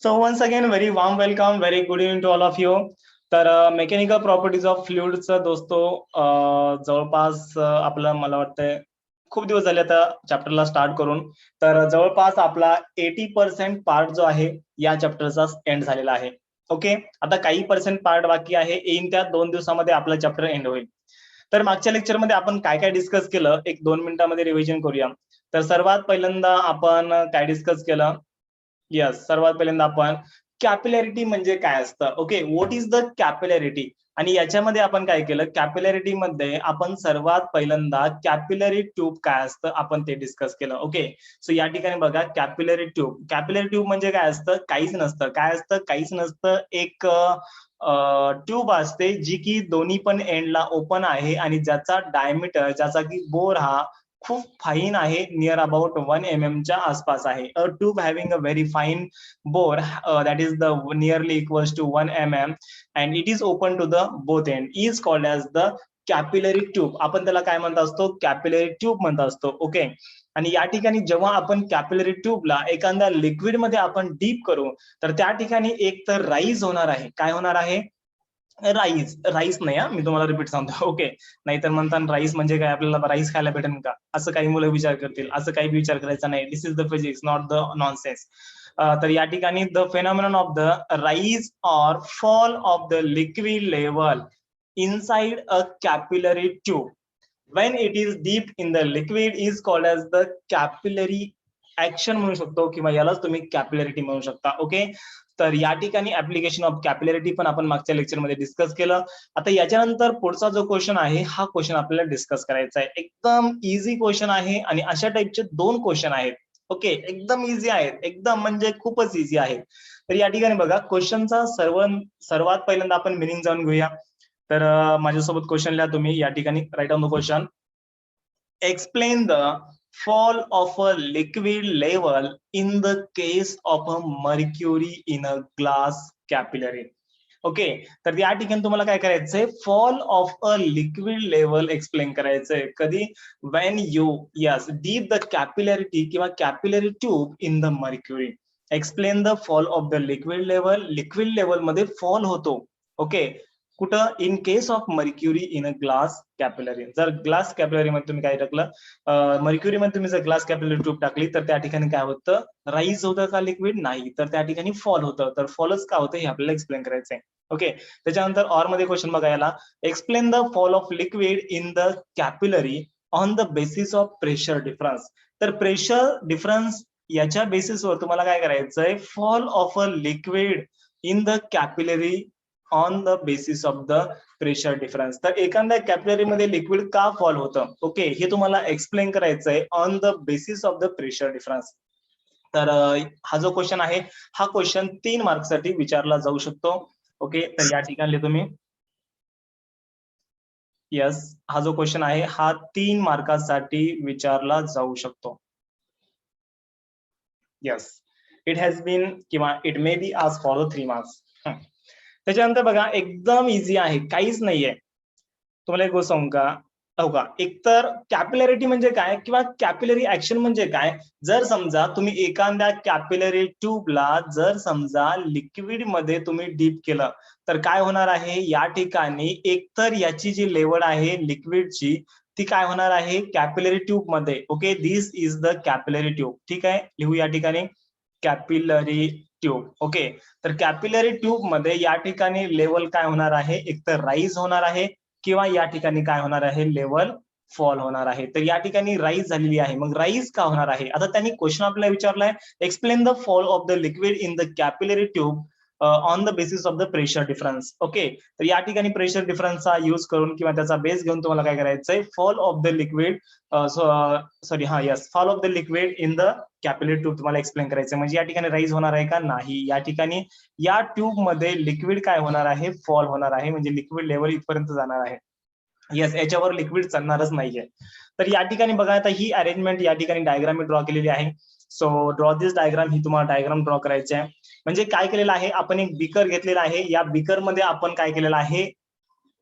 So once again, very warm welcome, very good evening to all of you. तर mechanical properties of फ्लुइडचं दोस्तो जवळपास आपलं मला वाटतंय खूप दिवस झाले आता चॅप्टरला स्टार्ट करून. तर जवळपास आपला 80% पार्ट जो आहे या चॅप्टरचा एंड झालेला आहे. ओके, आता काही पर्सेंट पार्ट बाकी आहे, येईन त्या 2 दिवसामध्ये आपला चॅप्टर एंड होईल. तर मागच्या लेक्चरमध्ये आपण काय काय डिस्कस केलं, एक 2 मिनिटांमध्ये रिव्हिजन करूया. तर सर्वात पहिल्यांदा आपण काय डिस्कस केलं? यस, सर्वात पहिल्यांदा आपण कॅपिलॅरिटी म्हणजे काय असतं. ओके, व्हॉट इज द कॅपिलॅरिटी, आणि याच्यामध्ये आपण काय केलं, कॅपिलॅरिटी मध्ये आपण सर्वात पहिल्यांदा कॅपिलरी ट्यूब काय असतं आपण ते डिस्कस केलं. ओके, सो या ठिकाणी बघा, कॅपिलरी ट्यूब म्हणजे काय असतं, काहीच नसतं. काय असतं, काहीच नसतं. एक ट्यूब असते जी की दोन्ही पण एंडला ओपन आहे आणि ज्याचा डायमीटर, ज्याचा की बोर हा खूप फाईन आहे, नियर अबाउट 1 mm च्या आसपास आहे. A tube having a very fine bore that is the nearly equals to 1 mm and it is open to the both end is called as the capillary tube. आपण त्याला काय म्हणत असतो, capillary tube म्हणत असतो. ओके, आणि या ठिकाणी जेव्हा आपण कॅपिलरी ट्यूबला एखाद्या लिक्विड मध्ये आपण डीप करू, तर त्या ठिकाणी एक तर राईज होणार आहे. काय होणार आहे? राईस नाही, मी तुम्हाला रिपीट सांगतो. ओके, नाहीतर म्हणतात राईस म्हणजे काय, आपल्याला राईस खायला भेटेल का, असं काही मुलं विचार करतील. असं काही विचार करायचा नाही. This is the physics, not the nonsense. तर या ठिकाणी the phenomenon of the rise or fall of the liquid level inside a capillary tube when it is deep in the liquid is called as the capillary action म्हणू शकतो, किंवा यालाच तुम्ही कॅपिलॅरिटी म्हणू शकता. ओके, तर या ठिकाणी ऍप्लिकेशन ऑफ कॅपिलॅरिटी पण आपण मागच्या लेक्चरमध्ये डिस्कस केलं. आता याच्यानंतर पुढचा जो क्वेश्चन आहे, हा क्वेश्चन आपल्याला डिस्कस करायचा आहे. एकदम इझी क्वेश्चन आहे आणि अशा टाइपचे 2 क्वेश्चन आहेत. ओके, एकदम इझी आहेत, एकदम म्हणजे खूपच इझी आहे. तर या ठिकाणी बघा, क्वेश्चनचा सर्वात पहिल्यांदा आपण मिनिंग जाणून घेऊया. तर माझ्यासोबत क्वेश्चन लिहा तुम्ही. या ठिकाणी right on the question. Explain the fall of a liquid level in the case of a mercury in a glass capillary. Okay, तर या ठिकाणी तुम्हाला काय करायचंय, fall of a liquid level explain करायचंय. कधी? When you yes dip the capillarity किंवा capillary tube in the mercury. Explain the fall of the liquid level. Liquid level मध्ये फॉल होतो. ओके, कुठं? In case of mercury in a glass capillary. जर glass capillary मध्ये तुम्ही काय टाकलं, mercury मध्ये तुम्ही जर ग्लास कॅपिलरी ट्यूब टाकली, तर त्या ठिकाणी काय होतं, राईज होतं का लिक्विड? नाही, तर त्या ठिकाणी फॉल होतं. तर फॉलच का होतं हे आपल्याला एक्सप्लेन करायचंय. ओके, त्याच्यानंतर ऑर मध्ये क्वेश्चन बघायला, explain the fall of liquid in the capillary on the basis of pressure difference. तर प्रेशर डिफरन्स याच्या बेसिसवर तुम्हाला काय करायचंय, fall of a liquid in the capillary on the basis of the pressure difference. तर एखाद्या capillary मध्ये liquid का फॉल होतं, ओके, हे तुम्हाला एक्सप्लेन करायचंय on the basis of the pressure difference. तर हा जो क्वेश्चन आहे, हा क्वेश्चन 3 मार्क साठी विचारला जाऊ शकतो. ओके, तर या ठिकाणी तुम्ही यस, हा जो क्वेश्चन आहे हा 3 मार्कासाठी विचारला जाऊ शकतो. यस, इट हॅज बीन किंवा इट मे बी आज फॉर द 3 मार्क्स. त्याच्यानंतर बघा, एकदम इझी आहे, काहीच नाहीये. तुम्हाला एक गोष्ट सांगू का, हो का, एकतर कॅपिलॅरिटी म्हणजे काय किंवा कॅपिलरी ऍक्शन म्हणजे काय. जर समजा तुम्ही एखाद्या कॅपिलरी ट्यूबला जर समजा लिक्विड मध्ये तुम्ही डीप केलं, तर काय होणार आहे, या ठिकाणी एकतर याची जी लेवल आहे लिक्विडची, ती काय होणार आहे, कॅपिलरी ट्यूब मध्ये. Okay, this is the capillary tube. ठीक आहे, लिहू या ठिकाणी कॅपिलरी ट्यूब. ओके, तर कॅपिलरी ट्यूब मध्ये या ठिकाणी लेवल काय होणार आहे, एकतर राईज होणार आहे किंवा या ठिकाणी काय होणार आहे, लेवल फॉल होणार आहे. तर या ठिकाणी राईज झालेली आहे. मग राईज का होणार आहे, आता त्यांनी क्वेश्चन आपल्याला विचारलाय, explain the fall of the liquid in the capillary tube on the basis of the pressure difference. Okay, तर या ठिकाणी प्रेशर डिफरन्सचा यूज करून किंवा त्याचा बेस घेऊन तुम्हाला काय करायचंय, fall of the liquid sorry हा yes fall of the liquid in the capillary tube तुम्हाला एक्सप्लेन करायचं. म्हणजे या ठिकाणी राईज होणार आहे का? नाही, या ठिकाणी या ट्यूब मध्ये लिक्विड काय होणार आहे, फॉल होणार आहे. म्हणजे लिक्विड लेवल इथपर्यंत जाणार आहे. येस, याच्यावर लिक्विड चालणारच नाहीये. तर या ठिकाणी बघा, आता ही अरेंजमेंट या ठिकाणी डायग्राम मी ड्रॉ केलेली आहे. सो ड्रॉ दिस डायग्राम. ही तुम्हाला डायग्राम ड्रॉ करायची आहे. म्हणजे काय केलेलं आहे, आपण एक बीकर घेतलेला आहे. या बीकर मध्ये आपण काय केलेलं आहे,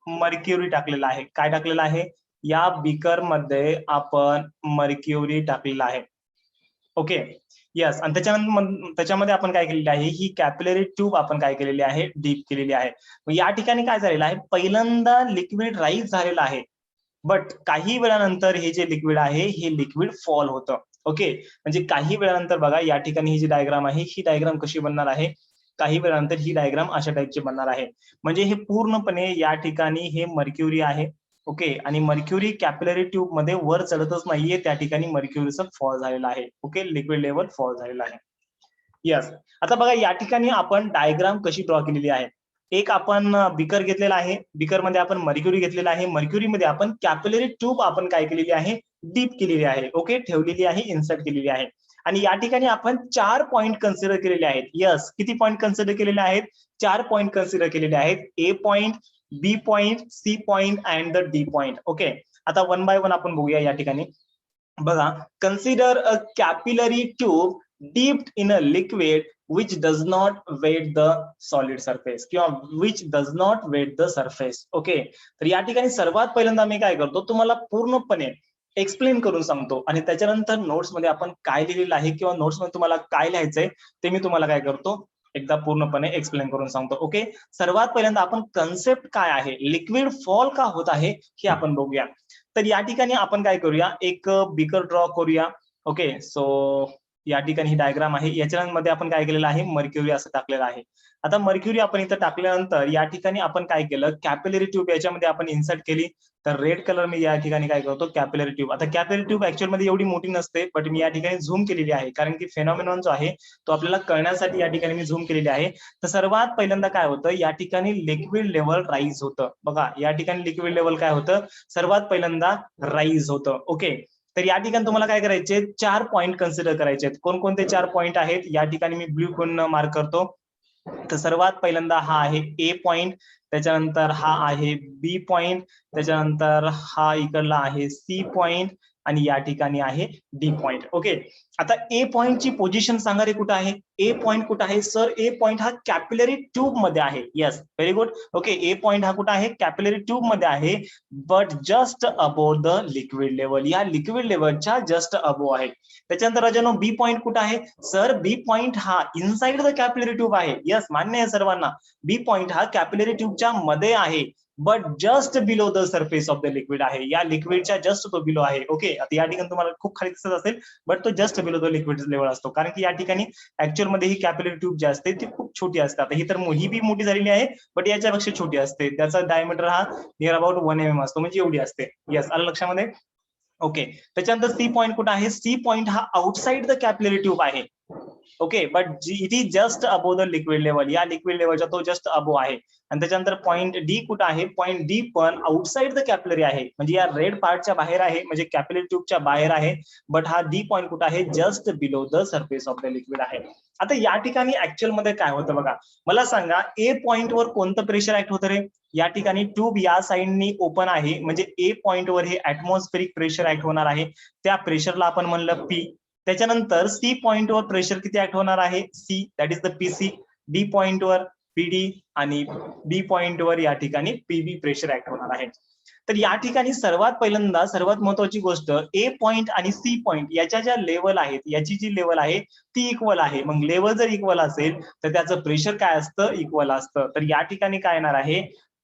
मर्क्युरी टाकलेला आहे. काय टाकलेलं आहे, या बीकर मध्ये आपण मर्क्युरी टाकलेला आहे. ओके, यस, आणि त्याच्यामध्ये आपण काय केलेली आहे, ही कॅपिलरी ट्यूब आपण काय केलेली आहे, डीप केलेली आहे. मग या ठिकाणी काय झालेलं आहे, पहिल्यांदा लिक्विड राईज झालेलं आहे, बट काही वेळानंतर हे जे लिक्विड आहे हे लिक्विड फॉल होतं. ओके, म्हणजे काही वेळानंतर बघा या ठिकाणी ही जी डायग्राम आहे, ही डायग्राम कशी बनणार आहे, काही वेळानंतर ही डायग्राम अशा टाईपची बनणार आहे. म्हणजे हे पूर्णपणे या ठिकाणी हे मर्क्युरी आहे. ओके, आणि मर्क्युरी कॅपिलरी ट्यूब मध्ये वर चढतच नाहीये, त्या ठिकाणी मर्क्युरीचं फॉल झालेलं आहे. ओके, लिक्विड लेवल फॉल झालेलं आहे. यस, आता बघा या ठिकाणी आपण डायग्राम कशी ड्रॉ केलेली आहे. एक आपण बिकर घेतलेला आहे, बिकर मध्ये आपण मर्क्युरी घेतलेला आहे, मर्क्युरी मध्ये आपण कॅपिलरी ट्यूब आपण काय केलेली आहे, डीप केलेली आहे. ओके, ठेवलेली आहे, इन्सर्ट केलेली आहे. आणि या ठिकाणी आपण 4 पॉइंट कन्सिडर केलेले आहेत. यस, किती पॉइंट कन्सिडर केलेले आहेत, 4 पॉइंट कन्सिडर केलेले आहेत. A point, B point, C point and the D point. Okay, आता वन बाय वन आपण बघूया. या ठिकाणी बघा, consider a capillary tube dipped in a liquid which does not wet the solid surface किंवा which does not wet the surface. Okay, तर या ठिकाणी सर्वात पहिल्यांदा मी काय करतो, तुम्हाला पूर्णपणे एक्सप्लेन करून सांगतो आणि त्याच्यानंतर नोट्स मध्ये आपण काय लिहिलेलं आहे किंवा नोट्स मध्ये तुम्हाला काय लिहायचंय ते मी तुम्हाला काय करतो, एकदा पूर्णपणे एक्सप्लेन करून सांगतो. ओके, सर्वात पहिल्यांदा आपण कन्सेप्ट काय आहे, लिक्विड फॉल का होत आहे हे आपण बघूया. तर या ठिकाणी आपण काय करूया, एक बिकर ड्रॉ करूया. ओके, सो या ठिकाणी ही डायग्राम आहे, याच्यामध्ये आपण काय केलेलं आहे, मर्क्युरी असं टाकलेलं आहे. आता मर्क्युरी आपण इथं टाकल्यानंतर या ठिकाणी आपण काय केलं, कॅपिलरी ट्यूब याच्यामध्ये आपण इन्सर्ट केली. तर रेड कलर मी या ठिकाणी काय करतो, कॅपिलरी ट्यूब. आता कॅपिलरी ट्यूब ऍक्च्युअल मध्ये एवढी मोठी नसते, बट मी या ठिकाणी झूम केलेली आहे, कारण की फेनॉमेनॉन जो आहे तो आपल्याला कळण्यासाठी या ठिकाणी मी झूम केलेली आहे. तर सर्वात पहिल्यांदा काय होतं, या ठिकाणी लिक्विड लेवल राईज होतं. बघा या ठिकाणी लिक्विड लेवल काय होतं, सर्वात पहिल्यांदा राईज होतं. ओके, तर या ठिकाणी तुम्हाला काय करायचे, 4 पॉइंट कन्सिडर करायचे. कोणकोणते 4 पॉइंट आहेत, या ठिकाणी मी ब्ल्यू कोण मार्क करतो. तर सर्वात पहिल्यांदा हा आहे ए पॉइंट, त्याच्यानंतर हा आहे बी पॉइंट, त्याच्यानंतर हा इकडला आहे सी पॉइंट आणि या ठिकाणी आहे डी पॉइंट. ओके, आता ए पॉइंटची पोझिशन सांगा रे, कुठं आहे ए पॉइंट, कुठं आहे सर, ए पॉइंट हा कॅपिलरी ट्यूब मध्ये आहे. Yes, very good. ओके, ए पॉइंट हा कुठं आहे, कॅपिलरी ट्यूब मध्ये आहे, but just above the liquid level, या लिक्विड लेवलच्या जस्ट अबोव आहे. त्याच्यानंतर राजानो बी पॉइंट कुठं आहे, सर बी पॉइंट हा इनसाइड द कॅपिलरी ट्यूब आहे. यस, मान्य आहे सर्वांना, बी पॉइंट हा कॅपिलरी ट्यूबच्या मध्ये आहे, but just below the surface of the liquid आहे, या लिक्विडच्या जस्ट तो बिलो आहे. ओके, आता या ठिकाणी तुम्हाला खूप खाली दिसत असेल, बट तो just below the liquid level असतो, कारण की या ठिकाणी ऍक्च्युअल मध्ये ही कॅपिलरी ट्यूब जी असते ती खूप छोटी असते. आता ही तर ही बी मोठी झालेली आहे, बट याच्यापेक्षा छोटी असते. त्याचा डायमीटर हा नियर अबाउट 1 mm असतो, म्हणजे एवढी असते. यस, आलं लक्षामध्ये. ओके, त्याच्यानंतर सी पॉइंट कुठं आहे, सी पॉइंट हा आउटसाइड द कॅपिलरी ट्यूब आहे. Okay, but it is just above the liquid level, या लिक्विड लेवलच्या तो जस्ट अबोव आहे. आणि त्याच्यानंतर पॉइंट डी कुठं आहे, पॉइंट डी पण आउटसाइड द कॅपिलरी आहे, म्हणजे या रेड पार्टच्या बाहेर आहे, म्हणजे कॅपिलरी ट्यूबच्या बाहेर आहे. बट हा डी पॉइंट कुठं आहे, just below the surface of the liquid आहे. आता या ठिकाणी ऍक्च्युअल मध्ये काय होतं बघा, मला सांगा ए पॉइंट वर कोणतं प्रेशर ऍक्ट होतं रे, या ठिकाणी ट्यूब या साइडनी ओपन आहे, म्हणजे ए पॉइंट वर हे ऍटमॉस्फेरिक प्रेशर ऍक्ट होणार आहे, त्या प्रेशरला आपण म्हणलं पी. त्याच्यानंतर सी पॉइंट वर प्रेशर किती ऍक्ट होणार आहे, C, that is the PC. D point वर पीडी आणि बी पॉइंट वर या ठिकाणी पीबी प्रेशर ऍक्ट होणार आहे. तर या ठिकाणी सर्वात पहिल्यांदा सर्वात महत्वाची गोष्ट, ए पॉइंट आणि सी पॉइंट याच्या ज्या लेवल आहेत, याची जी लेवल आहे ती इक्वल आहे. मग लेवल जर इक्वल असेल तर त्याचं प्रेशर काय असतं, इक्वल असतं. तर या ठिकाणी काय येणार आहे,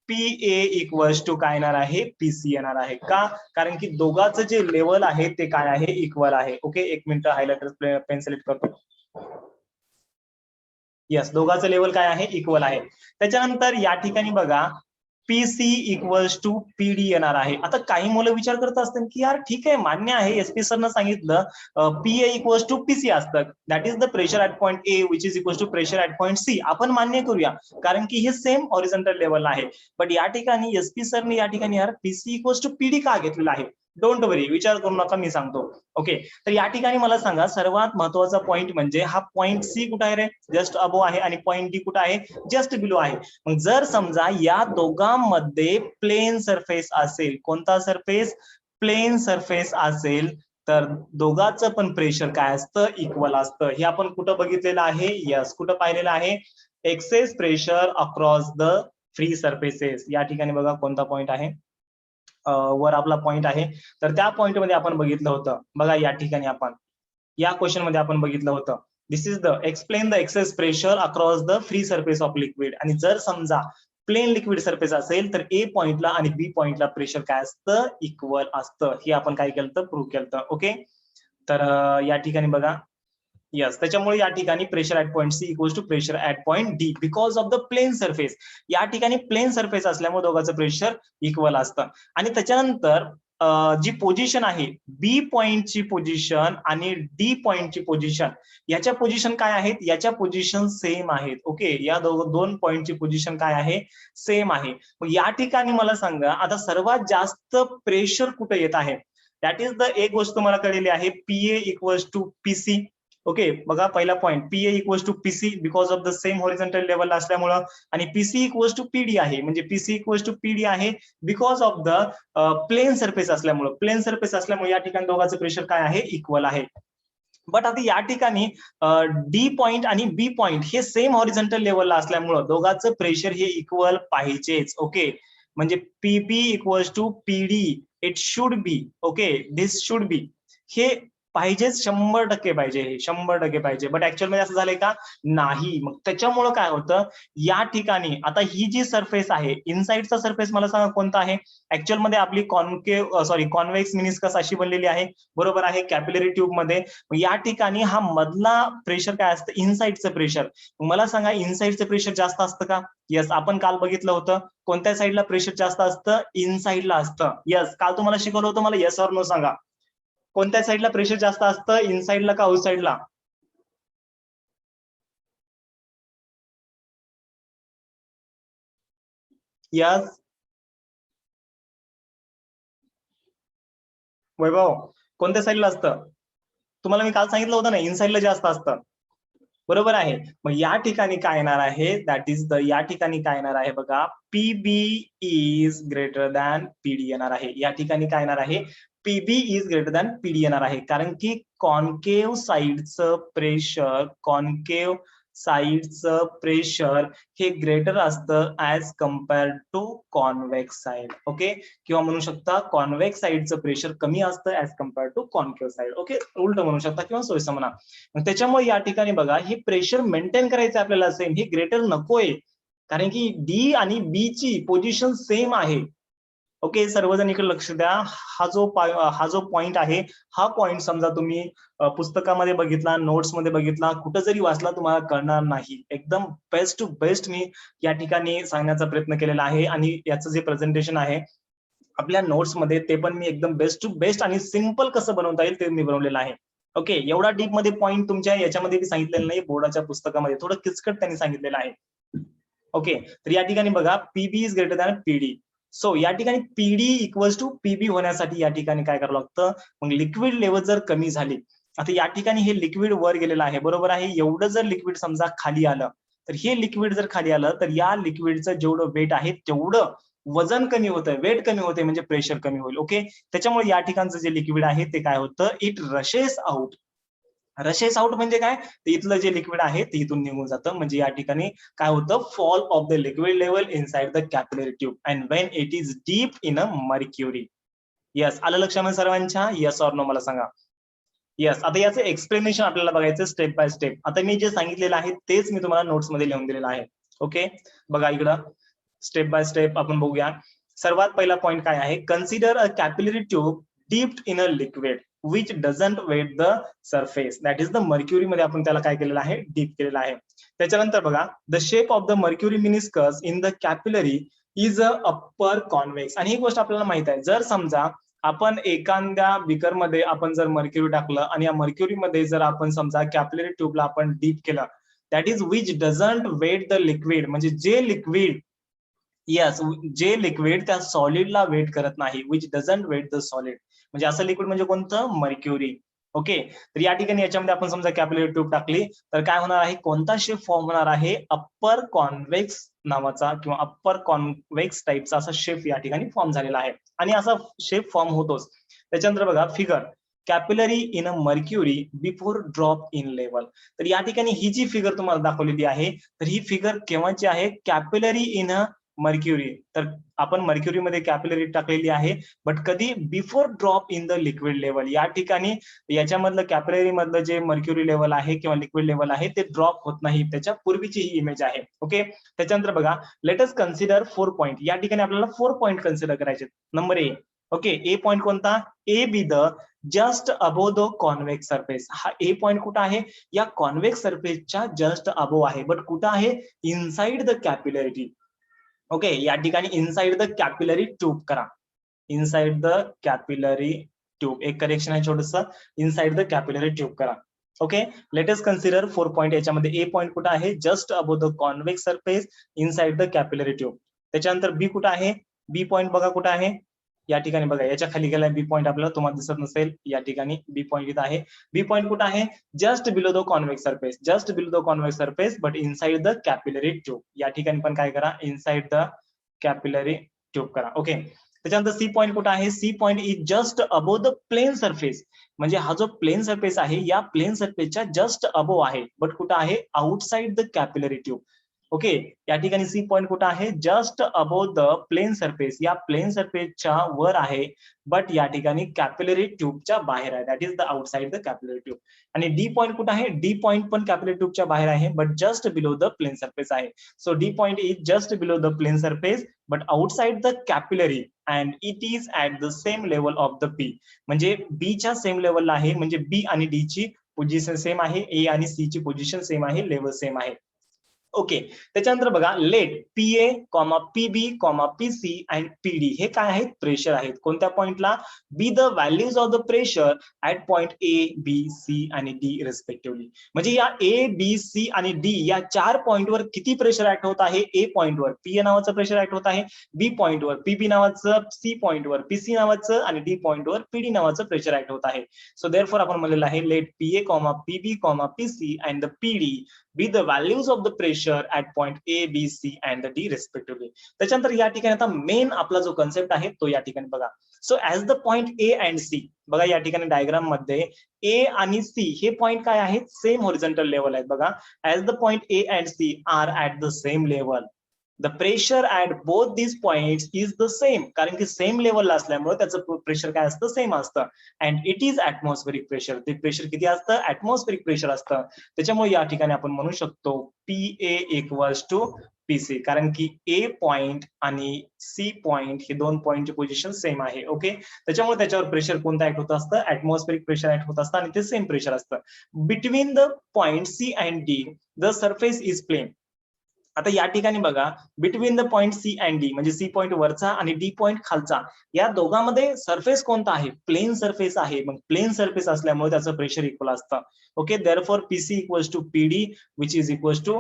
पीए इक्वल्स टू काय येणार आहे, पीसी येणार आहे. का, कारण की दोघांचं जे लेवल आहे ते काय आहे, इक्वल आहे. ओके, एक मिनिट हायलाइटर पेन सिलेक्ट करतो. यस, दोघांचं लेवल काय आहे, इक्वल आहे. त्याच्यानंतर या ठिकाणी बघा पीसी इक्वल्स टू पीडी येणार आहे. आता काही मुलं विचार करत असतील की यार ठीक आहे, मान्य आहे, एसपी सरनं सांगितलं पीए इक्वल्स टू पीसी असतं, that is the pressure at point A which is equals to pressure at point C. आपण मान्य करूया, कारण की हे सेम हॉरिझॉन्टल लेवल आहे. बट या ठिकाणी एसपी सरने या ठिकाणी यार पीसी इक्वल्स टू पीडी का घेतलेला आहे, डोंट वरी, विचार करू नका, मी सांगतो. ओके, तर या ठिकाणी मला सांगा सर्वात महत्वाचा पॉइंट म्हणजे हा पॉइंट सी कुठं आहे रे, जस्ट अबो आहे, आणि पॉइंट डी कुठं आहे, जस्ट बिलो आहे. मग जर समजा या दोघांमध्ये प्लेन सरफेस असेल, कोणता सरफेस, प्लेन सरफेस असेल, तर दोघांचं पण प्रेशर काय असतं, इक्वल असतं. हे आपण कुठं बघितलेलं आहे, यस, कुठं पाहिलेलं आहे, access pressure across the free surfaces. या ठिकाणी बघा कोणता पॉइंट आहे, वर आपला पॉइंट आहे, तर त्या पॉइंट मध्ये आपण बघितलं होतं. बघा या ठिकाणी आपण या क्वेश्चन मध्ये आपण बघितलं होतं. This is the explain the excess pressure across the free surface of liquid. आणि जर समजा प्लेन लिक्विड सरफेस असेल तर ए पॉइंटला आणि बी पॉइंटला प्रेशर काय असतं, इक्वल असतं. हे आपण काय केलं तर प्रूव्ह केलं. ओके, तर या ठिकाणी बघा, यस, त्याच्यामुळे या ठिकाणी pressure at point C equals to pressure at point D because of the plane surface. या ठिकाणी प्लेन सरफेस असल्यामुळे दोघांचं प्रेशर इक्वल असतं. आणि त्याच्यानंतर जी पोझिशन आहे, बी पॉइंटची पोझिशन आणि डी पॉइंटची पोझिशन, याच्या पोझिशन काय आहेत, याच्या पोझिशन सेम आहेत. ओके, या दोन पॉइंटची पोझिशन काय आहे, सेम आहे. मग या ठिकाणी मला सांगा, आता सर्वात जास्त प्रेशर कुठे येत आहे, दॅट इज द एक गोष्ट मला कळलेली आहे, PA equals to PC. Okay, बघा पहिला point, PA equals to PC because of the same horizontal level असल्यामुळं, आणि पीसी इक्वल्स टू पीडी आहे, म्हणजे पीसी इक्वल्स टू पीडी आहे because of the plane surface असल्यामुळे. प्लेन सरफेस असल्यामुळे या ठिकाणी दोघांचं प्रेशर काय आहे, इक्वल आहे. बट आता या ठिकाणी डी पॉइंट आणि बी पॉइंट हे सेम हॉरिझॉन्टल लेवलला असल्यामुळं दोघांचं प्रेशर हे इक्वल पाहिजेच. ओके, म्हणजे PB equals to PD, it should be. Okay, this should be, हे पाहिजेच, 100% पाहिजे, हे 100% पाहिजे. बट ऍक्च्युअल मध्ये असं झालंय का, नाही. मग त्याच्यामुळं काय होतं, या ठिकाणी आता ही जी सरफेस आहे, इनसाइडचा सरफेस मला सांगा कोणता आहे, ऍक्च्युअल मध्ये आपली कॉन्व्हेक्स मिनिस्कस अशी बनलेली आहे, बरोबर आहे, कॅपिलरी ट्यूब मध्ये. या ठिकाणी हा मधला प्रेशर काय असतं, इनसाइडचं प्रेशर. मला सांगा, इनसाइडचं प्रेशर जास्त असतं का? यस, आपण काल बघितलं होतं, कोणत्या साईडला प्रेशर जास्त असतं, इनसाइडला असतं. यस, काल तुम्हाला शिकवलं होतं, मला येस ऑर नो सांगा, कोणत्या साईडला प्रेशर जास्त असतं, इनसाइडला का आउटसाइडला? यस वैभव, कोणत्या साईडला असतं? तुम्हाला मी काल सांगितलं होतं ना, इनसाइडला जास्त असतं, बरोबर आहे. मग या ठिकाणी काय येणार आहे, दॅट इज द, या ठिकाणी काय येणार आहे बघा, PB is greater than PD येणार आहे. या ठिकाणी काय येणार आहे, PB is greater than PD येणार आहे, कारण की कॉन्केव्ह साइडचं प्रेशर, कॉन्केव्ह साइडचं प्रेशर हे ग्रेटर असतं as compare to convex side. Okay, किंवा म्हणू शकता कॉन्व्हेक्स साइडचं प्रेशर कमी असतं as compare to concave side. Okay, उलट म्हणू शकता किंवा सोयीचं म्हणा. त्याच्यामुळे या ठिकाणी बघा, हे प्रेशर मेंटेन करायचं आपल्याला सेम, हे ग्रेटर नकोय, कारण की डी आणि बी ची पोझिशन सेम आहे. ओके, सर्वजण इकडे लक्ष द्या. हा जो पॉइंट आहे, हा पॉइंट समजा तुम्ही पुस्तकामध्ये बघितला, नोट्स मध्ये बघितला, कुठं जरी वाचला, तुम्हाला कळणार नाही. एकदम बेस्ट टू बेस्ट मी या ठिकाणी सांगण्याचा प्रयत्न केलेला आहे, आणि याचं जे प्रेझेंटेशन आहे आपल्या नोट्स मध्ये, ते पण मी एकदम बेस्ट टू बेस्ट आणि सिंपल कसं बनवता येईल ते मी बनवलेलं आहे. ओके, एवढा डीप मध्ये पॉइंट तुमच्या याच्यामध्ये सांगितलेलं नाही, बोर्डाच्या पुस्तकामध्ये थोडं किचकट त्यांनी सांगितलेलं आहे. ओके, तर या ठिकाणी बघा, PB is greater than PD. So या ठिकाणी पीडी इक्वल्स टू पीबी होण्यासाठी या ठिकाणी काय करावं लागतं, मग लिक्विड लेवल जर कमी झाली, आता या ठिकाणी हे लिक्विड वर गेलेलं आहे, बरोबर आहे, एवढं जर लिक्विड समजा खाली आलं, तर हे लिक्विड जर खाली आलं, तर या लिक्विडचं जेवढं वेट आहे तेवढं वजन कमी होतं, वेट कमी होते, म्हणजे प्रेशर कमी होईल. ओके, त्याच्यामुळे या ठिकाणचं जे लिक्विड आहे ते काय होतं, it rashes out. Rashes out म्हणजे काय, तर इथलं जे लिक्विड आहे ते इथून निघून जातं. म्हणजे या ठिकाणी काय होतं, fall of the liquid level inside the capillary tube and when it is deep in a mercury. Yes, आलं लक्षामध्ये सर्वांच्या? यस ऑर नो मला सांगा. यस, आता याचं एक्सप्लेनेशन आपल्याला बघायचं स्टेप बाय स्टेप. आता मी जे सांगितलेलं आहे तेच मी तुम्हाला नोट्स मध्ये लिहून दिलेलं आहे. ओके, बघा इकडं स्टेप बाय स्टेप आपण बघूया. सर्वात पहिला पॉइंट काय आहे, consider a capillary tube dipped in a liquid which doesn't wet the surface, that is the mercury मध्ये आपण त्याला काय केलेलं आहे, डीप केलेलं आहे. त्याच्यानंतर बघा, the shape of the mercury meniscus in the capillary is a upper convex. आणि ही गोष्ट आपल्याला माहित आहे, जर समजा आपण एखाद्या बिकर मध्ये आपण जर मर्क्युरी टाकलं आणि या मर्क्युरी मध्ये जर आपण समजा कॅपिलरी ट्यूबला आपण डीप केलं, that is which doesn't wet the liquid, म्हणजे जे लिक्विड, यस, जे लिक्विड त्या सॉलिडला वेट करत नाही, which doesn't wet the solid, म्हणजे असं लिक्विड म्हणजे कोणतं, मर्क्युरी. ओके, तर या ठिकाणी याच्यामध्ये आपण समजा कॅपिलरी ट्यूब टाकली, तर काय होणार आहे, कोणता शेप फॉर्म होणार आहे, अप्पर कॉन्व्हेक्स नावाचा किंवा अप्पर कॉन्व्हेक्स टाइपचा असा शेप या ठिकाणी फॉर्म झालेला आहे, आणि असा शेप फॉर्म होतोच. त्याच्यानंतर बघा figure, capillary in a mercury before drop in level. तर या ठिकाणी ही जी फिगर तुम्हाला दाखवलेली आहे, तर ही फिगर केव्हाची आहे, कॅपिलरी इन अ मर्क्युरी. तर आपण मर्क्युरी मध्ये कॅपिलरी टाकलेली आहे, बट कधी before drop in the liquid level. या ठिकाणी याच्यामधलं कॅपिलरी मधलं जे मर्क्युरी लेवल आहे किंवा लिक्विड लेवल आहे ते ड्रॉप होत नाही, त्याच्या पूर्वीची ही इमेज आहे. ओके, त्याच्यानंतर बघा, लेट अस कन्सिडर 4 पॉईंट. या ठिकाणी आपल्याला 4 पॉईंट कन्सिडर करायचे. Number A, okay, A point कोणता? A be the just above the convex surface. हा ए पॉईंट कुठं आहे? या कॉन्व्हेक्स सरफेसच्या जस्ट अबोव आहे, बट कुठं आहे? Inside the capillary. ओके, या ठिकाणी इनसाइड द कॅपिलरी ट्यूब करा. इनसाइड द कॅपिलरी ट्यूब, एक करेक्शन आहे छोटस, इनसाइड द कॅपिलरी ट्यूब करा. Okay, let us consider 4 point. याच्यामध्ये ए पॉईंट कुठं आहे? Just above the convex surface inside the capillary tube. त्याच्यानंतर बी कुठं आहे? बी पॉईंट बघा कुठं आहे? या ठिकाणी बघा, याच्या खाली गेलाय बी पॉईंट, आपल्याला तुम्हाला दिसत नसेल, या ठिकाणी बी पॉईंट इथं आहे. बी पॉईंट कुठं आहे? Just below the convex surface, just below the convex surface but inside the capillary tube. या ठिकाणी पण काय करा? इनसाइड द कॅपिलरी ट्यूब करा. ओके, त्याच्यानंतर सी पॉईंट कुठं आहे? C point is just above the plane surface. म्हणजे हा जो प्लेन सरफेस आहे या प्लेन सरफेसच्या जस्ट अबोव आहे, बट कुठं आहे? Outside the capillary tube. Okay, या ठिकाणी सी पॉईंट कुठं आहे? Just above the plane surface, या प्लेन सरफेसच्या वर आहे, बट या ठिकाणी कॅपिलरी ट्यूबच्या बाहेर आहे. That is the outside the capillary tube. आणि डी पॉईंट कुठं आहे? डी पॉईंट पण कॅपिलरी ट्यूबच्या बाहेर आहे, but just below the plane surface आहे. So D point is just below the plane surface but outside the capillary and it is at the same level of the P. म्हणजे B च्या same लेवलला आहे, म्हणजे बी आणि D ची position same आहे, ए आणि सी ची पोझिशन सेम आहे, लेवल सेम आहे. ओके, त्याच्यानंतर बघा, let PA comma PB comma PC and PD हे काय आहेत? प्रेशर आहेत. कोणत्या पॉइंटला? Be the values of the pressure at point A B C आणि डी रेस्पेक्टिव्हली. म्हणजे या ए बी सी आणि डी या 4 पॉइंटवर किती प्रेशर ऍक्ट होत आहे? ए पॉइंटवर पीए नावाचं प्रेशर ऍक्ट होत आहे, बी पॉइंटवर पीबी नावाचं, सी पॉइंटवर पीसी नावाचं आणि डी पॉइंटवर पीडी नावाचं प्रेशर ऍक्ट होत आहे. सो देअरफॉर आपण म्हणलेलं आहे, let PA comma PB comma PC and the PD be the values of the pressure at point A, B, C and the D respectively. त्याच्यानंतर या ठिकाणी आता मेन आपला जो कन्सेप्ट आहे तो या ठिकाणी बघा. So as the point A and C, बघा या ठिकाणी डायग्राम मध्ये ए आणि सी हे पॉइंट काय आहेत? सेम हॉरिझॉन्टल लेवल आहेत. बघा, as the point A and C are at the same level, the pressure at both this points is the same. कारण की सेम लेवलला असल्यामुळे त्याचं प्रेशर काय असतं? सेम असतं. And it is atmospheric pressure. ते प्रेशर किती असतं? ऍटमॉस्फेरिक प्रेशर असतं. त्याच्यामुळे या ठिकाणी आपण म्हणू शकतो P A equals to PC, कारण की ए पॉइंट आणि सी पॉइंट हे दोन पॉइंटची पोझिशन सेम आहे. ओके, त्याच्यामुळे त्याच्यावर प्रेशर कोणतं ऍक्ट होत असतं? ऍटमॉस्फेरिक प्रेशर ऍक्ट होत असतं आणि ते सेम प्रेशर असतं. Between the point C and D the surface is plane. आता या ठिकाणी बघा, between the point C and D म्हणजे सी पॉइंट वरचा आणि डी पॉइंट खालचा, या दोघांमध्ये सरफेस कोणता आहे? प्लेन सरफेस आहे. मग प्लेन सरफेस असल्यामुळे त्याचं प्रेशर इक्वल असतं. Okay, therefore PC equals to PD which is equals to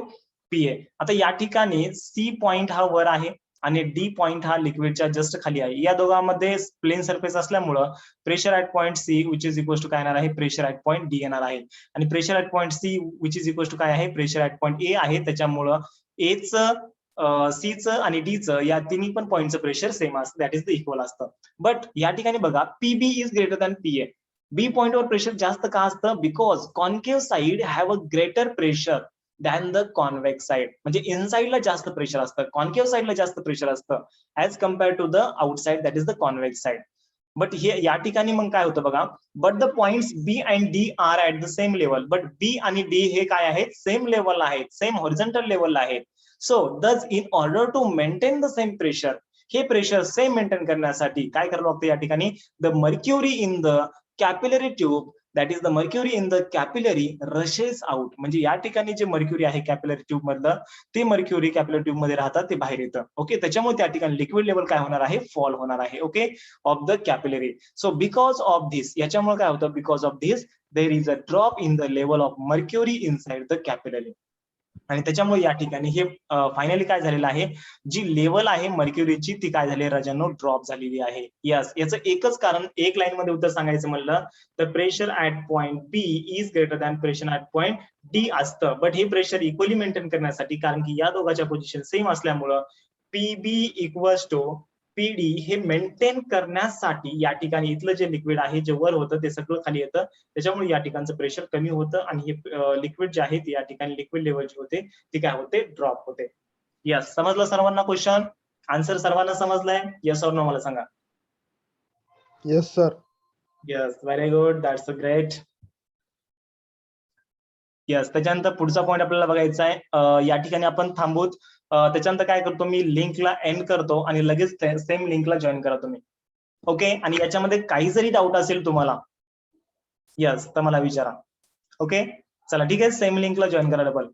PA. आता या ठिकाणी सी पॉइंट हा वर आहे आणि डी पॉइंट हा लिक्विडच्या जस्ट खाली आहे. या दोघांमध्ये प्लेन सरफेस असल्यामुळं pressure at point C which is equals to काय येणार आहे? प्रेशर ऍट पॉइंट डी येणार आहे. आणि pressure at point C which is equals to काय आहे? प्रेशर ऍट पॉइंट ए आहे. त्याच्यामुळं एचं, सीचं आणि डीचं या तिन्ही पण पॉईंटचं प्रेशर सेम असतं, दॅट इज द इक्वल असतं. बट या ठिकाणी बघा, PB is greater than PA. B पॉइंटवर प्रेशर जास्त का असतं? Because concave side have a greater pressure than the convex side. म्हणजे इनसाइडला जास्त प्रेशर असतं, कॉन्केव्ह साइडला जास्त प्रेशर असतं as compare to the outside that is the convex side. But हे या ठिकाणी मग काय होतं बघा, but the points B and D are at the same level. But B आणि डी हे काय आहेत? सेम लेवलला आहेत, सेम हॉरिझॉन्टल लेवलला आहेत. So thus in order to maintain the same pressure, हे प्रेशर सेम मेंटेन करण्यासाठी काय करावं लागतं या ठिकाणी? The mercury in the capillary tube that is the mercury in the capillary rushes out. म्हणजे या ठिकाणी जे मर्क्युरी आहे कॅपिलरी ट्यूब मधलं, ते मर्क्युरी कॅपिलरी ट्यूब मध्ये राहतात, ते बाहेर येतं. ओके, त्याच्यामुळे त्या ठिकाणी लिक्विड लेवल काय होणार आहे? फॉल होणार आहे. Okay, of the capillary. So because of this, याच्यामुळे काय होतं? Because of this there is a drop in the level of mercury inside the capillary. आणि त्याच्यामुळे या ठिकाणी हे फायनली काय झालेलं आहे? जी लेवल आहे मर्क्युरीची ती काय झाली राजांनो? ड्रॉप झालेली आहे. यस, याचं एकच कारण, एक लाईन मध्ये उत्तर सांगायचं म्हणलं तर pressure at point B is greater than pressure at point D असतं. बट हे प्रेशर इक्वली मेंटेन करण्यासाठी, कारण की या दोघांच्या पोझिशन सेम असल्यामुळं पीबी इक्वल्स टू पीडी हे मेंटेन करण्यासाठी या ठिकाणी इथलं जे लिक्विड आहे, जे वर होतं ते सगळं खाली येतं. त्याच्यामुळे या ठिकाणचं प्रेशर कमी होतं आणि हे लिक्विड जे आहे या ठिकाणी लिक्विड लेवल जे होते ती काय होते? ड्रॉप होते. यस, समजलं सर्वांना क्वेश्चन? आन्सर सर्वांना समजलाय? येस और नो मला सांगा. Yes sir. Yes, very good, that's great. Yes, त्याच्यानंतर पुढचा पॉईंट आपल्याला बघायचा आहे. या ठिकाणी आपण थांबूत. त्याच्यानंतर काय करतो मी, लिंकला एंड करतो आणि लगेच सेम लिंकला जॉईन करा तुम्ही. ओके, आणि याच्यामध्ये काही जरी डाऊट असेल तुम्हाला, येस, तर मला विचारा. ओके, चला ठीक आहे, सेम लिंकला जॉईन करा डबल.